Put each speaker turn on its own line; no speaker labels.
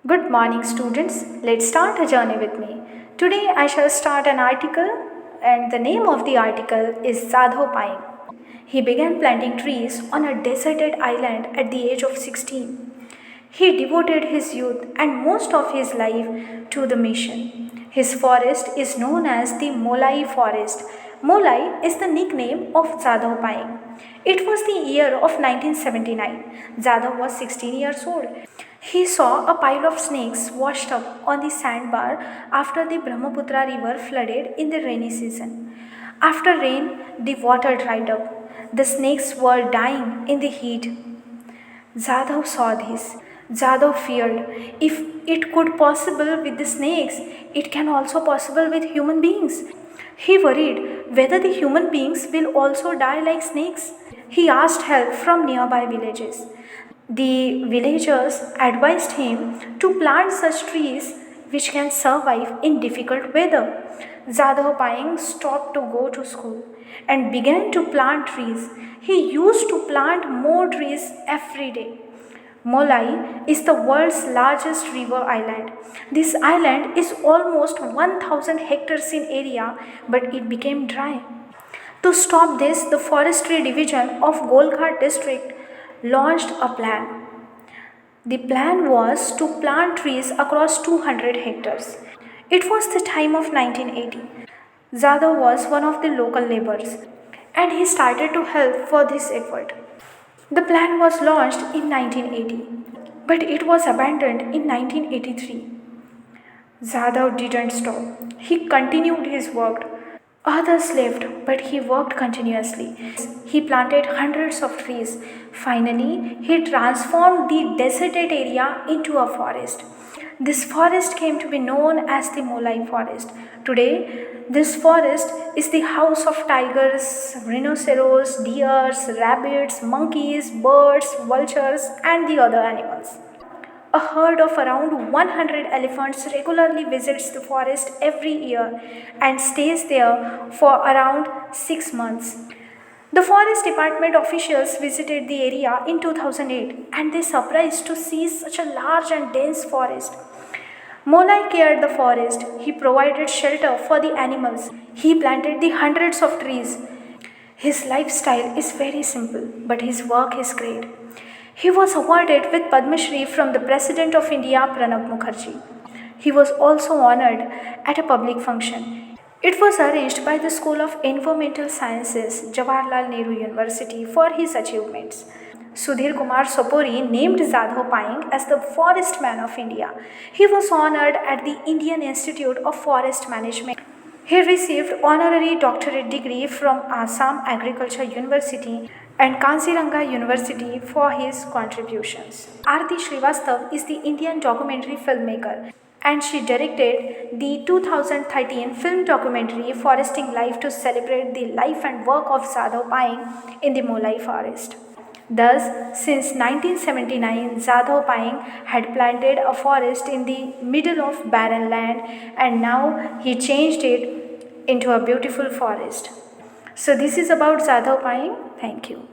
Good morning, students. Let's start a journey with me. Today, I shall start an article, and the name of the article is Zadho Payeng. He began planting trees on a deserted island at the age of 16. He devoted his youth and most of his life to the mission. His forest is known as the Molai forest. Molai is the nickname of Zadho Payeng. It was the year of 1979. Zadho was 16 years old. He saw a pile of snakes washed up on the sandbar after the Brahmaputra river flooded in the rainy season. After rain, the water dried up. The snakes were dying in the heat. Jadhav saw this. Jadhav feared, if it could possible with the snakes, it can also possible with human beings. He worried whether the human beings will also die like snakes. He asked help from nearby villages. The villagers advised him to plant such trees which can survive in difficult weather. Jadhav Payeng stopped to go to school and began to plant trees. He used to plant more trees every day. Molai is the world's largest river island. This island is almost 1000 hectares in area, but it became dry. To stop this, the Forestry Division of Golghat district launched a plan. The plan was to plant trees across 200 hectares. It was the time of 1980. Jadhav was one of the local laborers and he started to help for this effort. The plan was launched in 1980, but it was abandoned in 1983. Jadhav didn't stop. He continued his work. Others left, but he worked continuously. He planted hundreds of trees. Finally, he transformed the deserted area into a forest. This forest came to be known as the Molai forest. Today, this forest is the house of tigers, rhinoceros, deers, rabbits, monkeys, birds, vultures, and the other animals. A herd of around 100 elephants regularly visits the forest every year and stays there for around 6 months. The forest department officials visited the area in 2008 and they surprised to see such a large and dense forest. Molai cared the forest. He provided shelter for the animals. He planted the hundreds of trees. His lifestyle is very simple, but his work is great. He was awarded with Padma Shri from the President of India, Pranab Mukherjee. He was also honored at a public function. It was arranged by the School of Environmental Sciences, Jawaharlal Nehru University, for his achievements. Sudhir Kumar Sopori named Jadhav Payeng as the Forest Man of India. He was honored at the Indian Institute of Forest Management. He received honorary doctorate degree from Assam Agriculture University and Kaziranga University for his contributions. Aarti Srivastav is the Indian documentary filmmaker and she directed the 2013 film documentary Foresting Life to celebrate the life and work of Jadhav Payeng in the Molai forest. Thus, since 1979, Jadhav Payeng had planted a forest in the middle of barren land and now he changed it into a beautiful forest. So this is about Jadhav Payeng. Thank you.